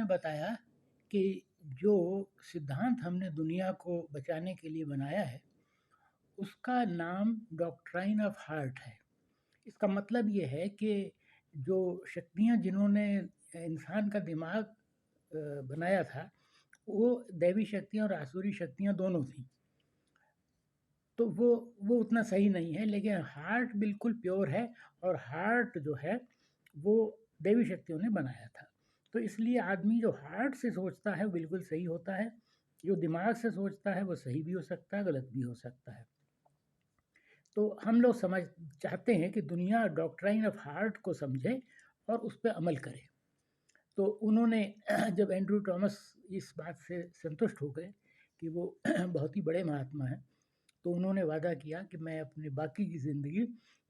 बताया कि जो सिद्धांत हमने दुनिया को बचाने के लिए बनाया है, उसका नाम डॉक्ट्राइन ऑफ हार्ट है। इसका मतलब ये है कि जो शक्तियाँ जिन्होंने इंसान का दिमाग बनाया था, वो दैवी शक्तियाँ और आसुरी शक्तियाँ दोनों थीं। तो वो उतना सही नहीं है, लेकिन हार्ट बिल्कुल प्योर है और हार्ट जो है वो दैवी शक्तियों ने बनाया था। तो इसलिए आदमी जो हार्ट से सोचता है वो बिल्कुल सही होता है, जो दिमाग से सोचता है वो सही भी हो सकता है, गलत भी हो सकता है। तो हम लोग समझ चाहते हैं कि दुनिया डॉक्ट्राइन ऑफ हार्ट को समझे और उस पर अमल करे। तो उन्होंने जब एंड्रू टॉमस इस बात से संतुष्ट हो गए कि वो बहुत ही बड़े महात्मा हैं, तो उन्होंने वादा किया कि मैं अपनी बाकी की ज़िंदगी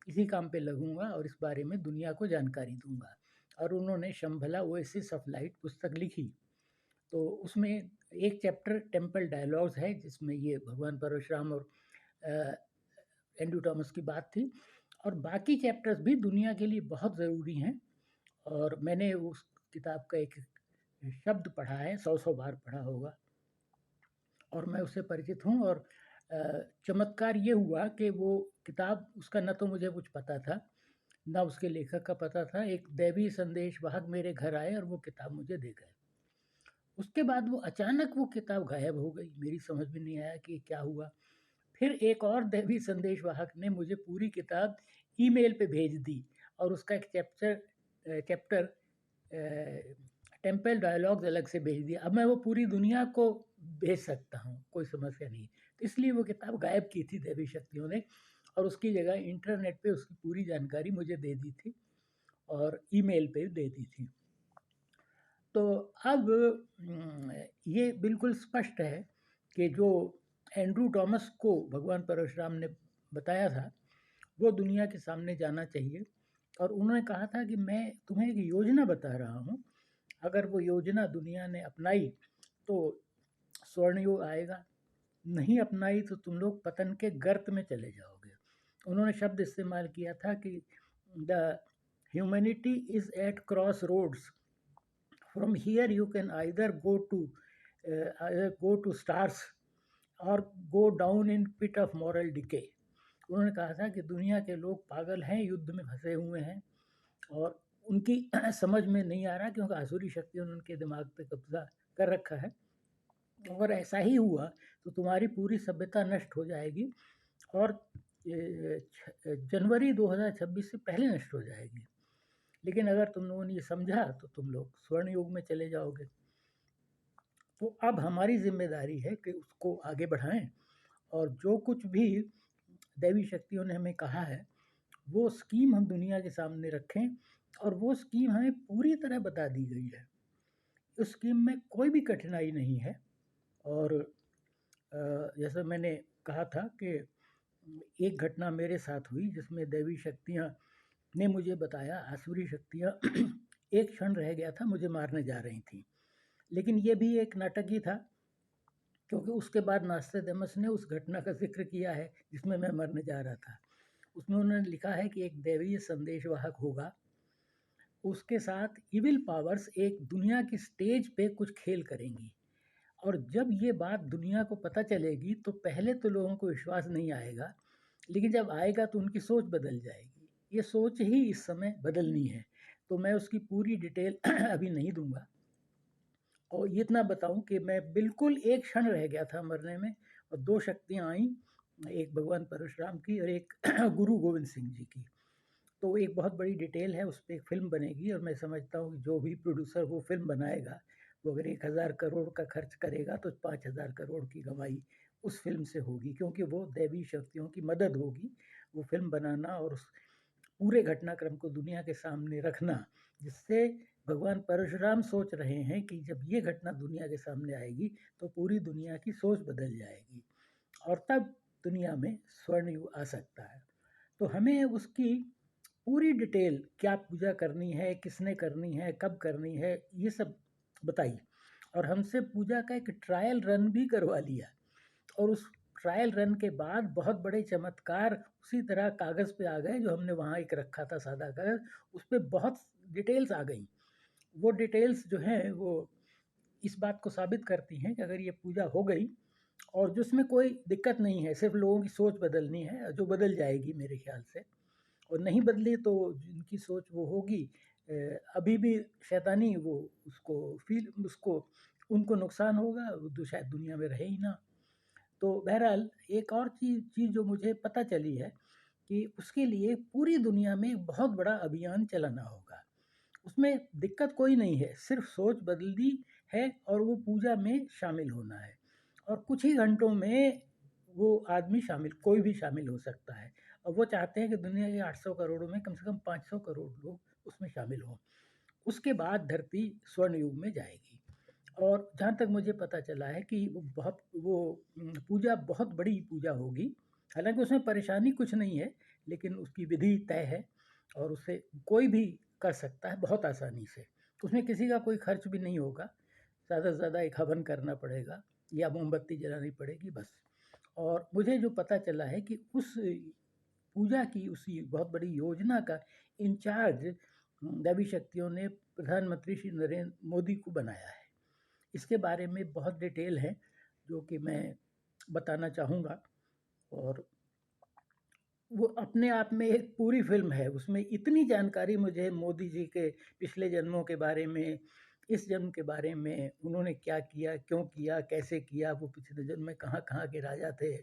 इसी काम पे लगूंगा और इस बारे में दुनिया को जानकारी दूंगा। और उन्होंने शंभला ओएसिस ऑफ लाइट पुस्तक लिखी। तो उसमें एक चैप्टर टेम्पल डायलॉग्स है, जिसमें ये भगवान परशुराम और एंड्रू टॉमस की बात थी, और बाकी चैप्टर्स भी दुनिया के लिए बहुत ज़रूरी हैं। और मैंने उस किताब का एक शब्द पढ़ा है, 100 बार पढ़ा होगा, और मैं उससे परिचित हूँ। और चमत्कार ये हुआ कि वो किताब, उसका न तो मुझे कुछ पता था, ना उसके लेखक का पता था। एक दैवी संदेश वाहक मेरे घर आए और वो किताब मुझे दे गए। उसके बाद वो अचानक वो किताब गायब हो गई। मेरी समझ में नहीं आया कि क्या हुआ। फिर एक और दैवी संदेश वाहक ने मुझे पूरी किताब ईमेल पे भेज दी, और उसका एक चैप्टर टेम्पल डायलॉग्स अलग से भेज दिया। अब मैं वो पूरी दुनिया को भेज सकता हूँ, कोई समस्या नहीं। तो इसलिए वो किताब गायब की थी दैवी शक्तियों ने, और उसकी जगह इंटरनेट पे उसकी पूरी जानकारी मुझे दे दी थी और ईमेल पे दे दी थी। तो अब ये बिल्कुल स्पष्ट है कि जो एंड्रू टॉमस को भगवान परशुराम ने बताया था, वो दुनिया के सामने जाना चाहिए। और उन्होंने कहा था कि मैं तुम्हें एक योजना बता रहा हूँ, अगर वो योजना दुनिया ने अपनाई तो स्वर्ण युग आएगा, नहीं अपनाई तो तुम लोग पतन के गर्त में चले जाओगे। उन्होंने शब्द इस्तेमाल किया था कि the humanity is at crossroads, from here you can either go to stars और go down in pit of moral decay. उन्होंने कहा था कि दुनिया के लोग पागल हैं, युद्ध में फंसे हुए हैं, और उनकी समझ में नहीं आ रहा, क्योंकि आसुरी शक्तियों ने उनके दिमाग पे कब्जा कर रखा है। अगर ऐसा ही हुआ तो तुम्हारी पूरी सभ्यता नष्ट हो जाएगी, और जनवरी 2026 से पहले नष्ट हो जाएगी। लेकिन अगर तुम लोगों ने ये समझा तो तुम लोग स्वर्ण युग में चले जाओगे। तो अब हमारी जिम्मेदारी है कि उसको आगे बढ़ाएं, और जो कुछ भी दैवी शक्तियों ने हमें कहा है वो स्कीम हम दुनिया के सामने रखें। और वो स्कीम हमें पूरी तरह बता दी गई है। उस स्कीम में कोई भी कठिनाई नहीं है। और जैसा मैंने कहा था कि एक घटना मेरे साथ हुई जिसमें दैवी शक्तियाँ ने मुझे बताया, आसुरी शक्तियाँ एक क्षण रह गया था मुझे मारने जा रही थी। लेकिन ये भी एक नाटक ही था, क्योंकि उसके बाद नास्ट्राडामस ने उस घटना का जिक्र किया है जिसमें मैं मरने जा रहा था। उसमें उन्होंने लिखा है कि एक दैवीय संदेशवाहक होगा, उसके साथ इविल पावर्स एक दुनिया की स्टेज पे कुछ खेल करेंगी, और जब ये बात दुनिया को पता चलेगी तो पहले तो लोगों को विश्वास नहीं आएगा, लेकिन जब आएगा तो उनकी सोच बदल जाएगी। ये सोच ही इस समय बदलनी है। तो मैं उसकी पूरी डिटेल अभी नहीं दूंगा, और ये इतना बताऊं कि मैं बिल्कुल एक क्षण रह गया था मरने में, और दो शक्तियाँ आईं, एक भगवान परशुराम की और एक गुरु गोविंद सिंह जी की। तो एक बहुत बड़ी डिटेल है, उस पर एक फ़िल्म बनेगी, और मैं समझता हूँ कि जो भी प्रोड्यूसर वो फ़िल्म बनाएगा, वो अगर 1000 करोड़ का खर्च करेगा तो 5000 करोड़ की कमाई उस फिल्म से होगी, क्योंकि वो दैवी शक्तियों की मदद होगी वो फिल्म बनाना और उस पूरे घटनाक्रम को दुनिया के सामने रखना, जिससे भगवान परशुराम सोच रहे हैं कि जब ये घटना दुनिया के सामने आएगी तो पूरी दुनिया की सोच बदल जाएगी, और तब दुनिया में स्वर्ण युग आ सकता है। तो हमें उसकी पूरी डिटेल, क्या पूजा करनी है, किसने करनी है, कब करनी है, ये सब बताई। और हमसे पूजा का एक ट्रायल रन भी करवा लिया, और उस ट्रायल रन के बाद बहुत बड़े चमत्कार उसी तरह कागज़ पे आ गए, जो हमने वहाँ एक रखा था सादा कागज़, उस पर बहुत डिटेल्स आ गई। वो डिटेल्स जो हैं वो इस बात को साबित करती हैं कि अगर ये पूजा हो गई और जिसमें कोई दिक्कत नहीं है, सिर्फ लोगों की सोच बदलनी है, जो बदल जाएगी मेरे ख्याल से। और नहीं बदली तो जिनकी सोच वो होगी, अभी भी शैतानी, वो उसको उनको नुकसान होगा, वो तो शायद दुनिया में रहे ही ना। तो बहरहाल एक और चीज़ जो मुझे पता चली है कि उसके लिए पूरी दुनिया में एक बहुत बड़ा अभियान चलाना होगा। उसमें दिक्कत कोई नहीं है, सिर्फ सोच बदलनी है और वो पूजा में शामिल होना है। और कुछ ही घंटों में वो आदमी शामिल, कोई भी शामिल हो सकता है। और वो चाहते हैं कि दुनिया के 800 करोड़ों में कम से कम 500 करोड़ लोग उसमें शामिल हों। उसके बाद धरती स्वर्ण युग में जाएगी। और जहाँ तक मुझे पता चला है कि पूजा बहुत बड़ी पूजा होगी। हालाँकि उसमें परेशानी कुछ नहीं है, लेकिन उसकी विधि तय है और उसे कोई भी कर सकता है बहुत आसानी से। उसमें किसी का कोई खर्च भी नहीं होगा, ज़्यादा से ज़्यादा एक हवन करना पड़ेगा या मोमबत्ती जलानी पड़ेगी बस। और मुझे जो पता चला है कि उस पूजा की, उसी बहुत बड़ी योजना का इंचार्ज दैवी शक्तियों ने प्रधानमंत्री श्री नरेंद्र मोदी को बनाया है। इसके बारे में बहुत डिटेल है जो कि मैं बताना चाहूँगा। और वो अपने आप में एक पूरी फिल्म है। उसमें इतनी जानकारी मुझे मोदी जी के पिछले जन्मों के बारे में, इस जन्म के बारे में, उन्होंने क्या किया, क्यों किया, कैसे किया, वो पिछले जन्म में कहाँ-कहाँ के राजा थे,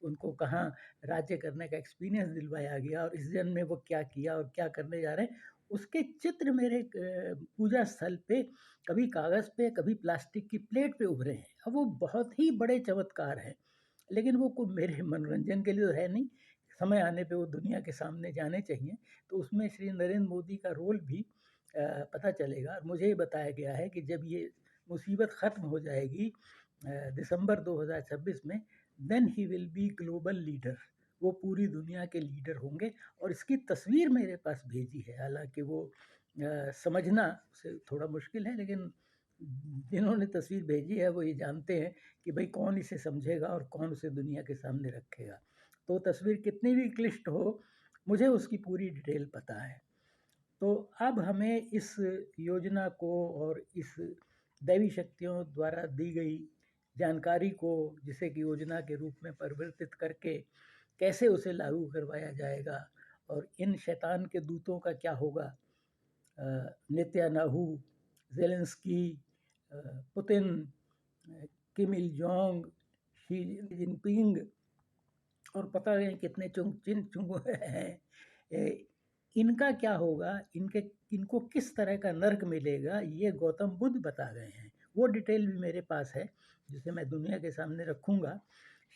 उनको कहाँ राज्य करने का एक्सपीरियंस दिलवाया गया और इस जन्म में वो क्या किया और क्या करने जा रहे हैं, उसके चित्र मेरे पूजा स्थल पे कभी कागज़ पे, कभी प्लास्टिक की प्लेट पे उभरे हैं। अब वो बहुत ही बड़े चमत्कार हैं, लेकिन वो कोई मेरे मनोरंजन के लिए तो है नहीं। समय आने पे वो दुनिया के सामने जाने चाहिए। तो उसमें श्री नरेंद्र मोदी का रोल भी पता चलेगा। और मुझे ये बताया गया है कि जब ये मुसीबत ख़त्म हो जाएगी दिसंबर 2026 में, then he will be global leader. वो पूरी दुनिया के लीडर होंगे। और इसकी तस्वीर मेरे पास भेजी है, हालाँकि वो समझना उसे थोड़ा मुश्किल है, लेकिन जिन्होंने तस्वीर भेजी है वो ये जानते हैं कि भाई कौन इसे समझेगा और कौन उसे दुनिया के सामने रखेगा। तो तस्वीर कितनी भी क्लिष्ट हो, मुझे उसकी पूरी डिटेल पता है। तो अब हमें इस योजना को और इस दैवी शक्तियों द्वारा दी गई जानकारी को, जिसे कि योजना के रूप में परिवर्तित करके कैसे उसे लागू करवाया जाएगा और इन शैतान के दूतों का क्या होगा, नेतन्याहू, ज़ेलेंस्की, पुतिन, किम इल जोंग, शी जिनपिंग और पता नहीं कितने चुंगू हैं। इनका क्या होगा, इनको किस तरह का नर्क मिलेगा, ये गौतम बुद्ध बता गए हैं। वो डिटेल भी मेरे पास है जिसे मैं दुनिया के सामने रखूँगा।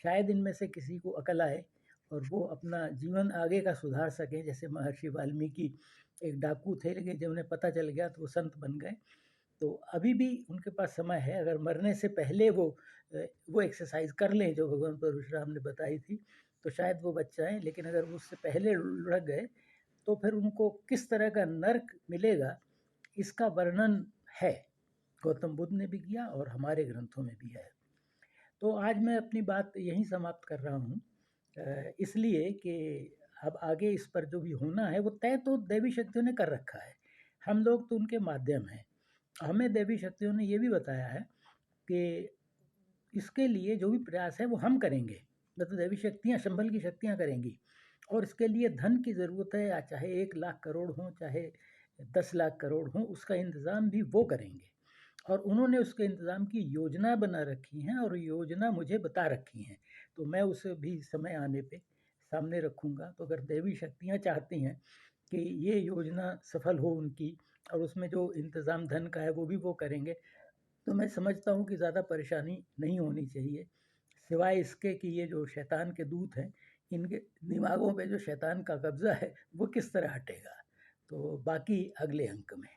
शायद इनमें से किसी को अकल आए और वो अपना जीवन आगे का सुधार सकें। जैसे महर्षि वाल्मीकि एक डाकू थे, लेकिन जब उन्हें पता चल गया तो वो संत बन गए। तो अभी भी उनके पास समय है, अगर मरने से पहले वो एक्सरसाइज कर लें जो भगवान परशुराम ने बताई थी, तो शायद वो बच जाएँ। लेकिन अगर वो उससे पहले लुढ़क गए तो फिर उनको किस तरह का नर्क मिलेगा, इसका वर्णन है। गौतम बुद्ध ने भी किया और हमारे ग्रंथों में भी है। तो आज मैं अपनी बात यहीं समाप्त कर रहा हूँ, इसलिए कि अब आगे इस पर जो भी होना है वो तय तो दैवी शक्तियों ने कर रखा है। हम लोग तो उनके माध्यम हैं। हमें देवी शक्तियों ने ये भी बताया है कि इसके लिए जो भी प्रयास है वो हम करेंगे, मतलब देवी शक्तियाँ, संभल की शक्तियाँ करेंगी। और इसके लिए धन की ज़रूरत है, या चाहे 1 लाख करोड़ हों, चाहे 10 लाख करोड़ हों, उसका इंतज़ाम भी वो करेंगे। और उन्होंने उसके इंतज़ाम की योजना बना रखी है और योजना मुझे बता रखी हैं। तो मैं उसे भी समय आने पे सामने रखूँगा। तो अगर देवी शक्तियाँ चाहती हैं कि ये योजना सफल हो उनकी और उसमें जो इंतज़ाम धन का है वो भी वो करेंगे, तो मैं समझता हूँ कि ज़्यादा परेशानी नहीं होनी चाहिए। सिवाय इसके कि ये जो शैतान के दूत हैं, इनके दिमागों पे जो शैतान का कब्ज़ा है, वो किस तरह हटेगा। तो बाकी अगले अंक में।